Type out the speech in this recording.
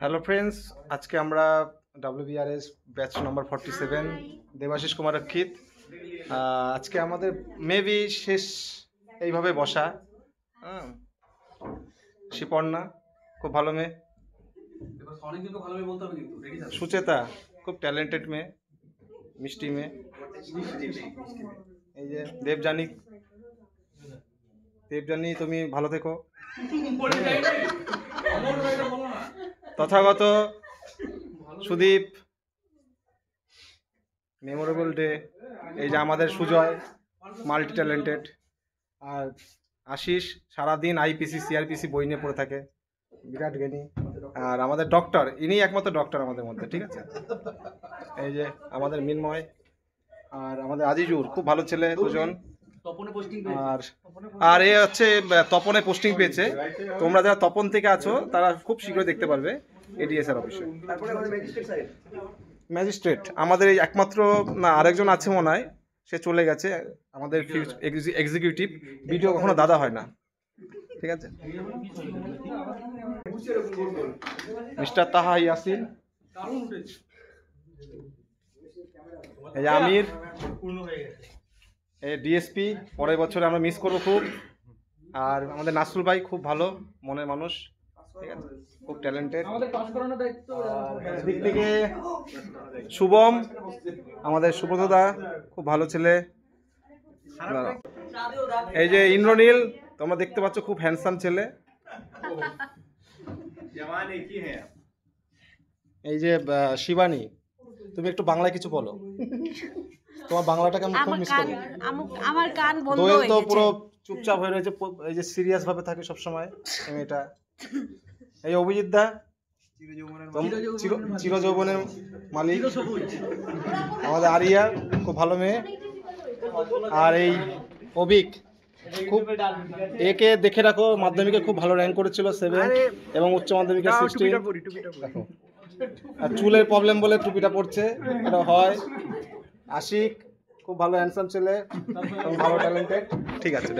Hello friends, আজকে আমরা WBRS batch number 47 Debashis Kumar রক্ষিত। আজকে আমাদের মেবি শেষ এইভাবে বসা। শিপর্ণা খুব ভালো মেয়ে, সুচেতা খুব ট্যালেন্টেড মেয়ে, মিষ্টি মেয়ে। এই যে দেবজানী, তুমি ভালো থেকো। Tathagata, Sudip, memorable day. এই যে আমাদের সুজয়, মাল্টি ট্যালেন্টেড। আর আশিস সারাদিন IPC CRPC বই নিয়ে পড়ে থাকে, বিরাট জ্ঞানী। আর আমাদের ডক্টর, ইনি একমাত্র ডক্টর আমাদের মধ্যে, ঠিক আছে। এই যে আমাদের মিনময়, আর আমাদের আজিজুর খুব ভালো ছেলে, দুজন। আর এ হচ্ছে তপনে পোস্টিং পেয়েছে। তোমরা যারা তপন থেকে আছো তারা খুব শীঘ্রই দেখতে পারবে ADSR অফিসে। ম্যাজিস্ট্রেট আমাদের এই একমাত্র, না আরেকজন আছে মনে হয়, সে চলে গেছে। আমাদের এক্সিকিউটিভ ভিডিও কখনো দাদা হয় না, ঠিক আছে। মিস্টার তাহা ইয়াসিন, এই আমির, এই ডিএসপি, পরের বছরে আমরা মিস করবো খুব। আর আমাদের নাসরুল ভাই খুব ভালো মনের মানুষ, ঠিক আছে, খুব ট্যালেন্টেড। দিক থেকে শুভম, আমাদের সুব্রতদা খুব ভালো ছেলে। এই যে ইন্দ্রনীল, তোমরা দেখতে পাচ্ছ খুব হ্যান্ডসাম ছেলে। এই যে শিবানী, তুমি একটু বাংলায় কিছু বলো। তোমার বাংলাটাকে আমি খুব মিস করি। আমার কান বন্ধ হয়ে হয়ে তো গেছে। পুরো চুপচাপ হয়ে রয়েছে, এই যে সিরিয়াস ভাবে থাকে সব সময় এটা। এই অভিজিৎ দা, চির যৌবনের মালিক। আমাদের আরিয়া খুব ভালো মেয়ে। আর এই অভিক, খুব একে দেখে রাখো, মাধ্যমিকে খুব ভালো র্যাঙ্ক করেছিল 7 এবং উচ্চ মাধ্যমিকে 16। আর চুলের প্রবলেম বলে টুপিটা পড়ছে, এটা হয়। আশিক খুব ভালো হ্যান্ডসাম ছেলে, ভালো ট্যালেন্টেড, ঠিক আছে।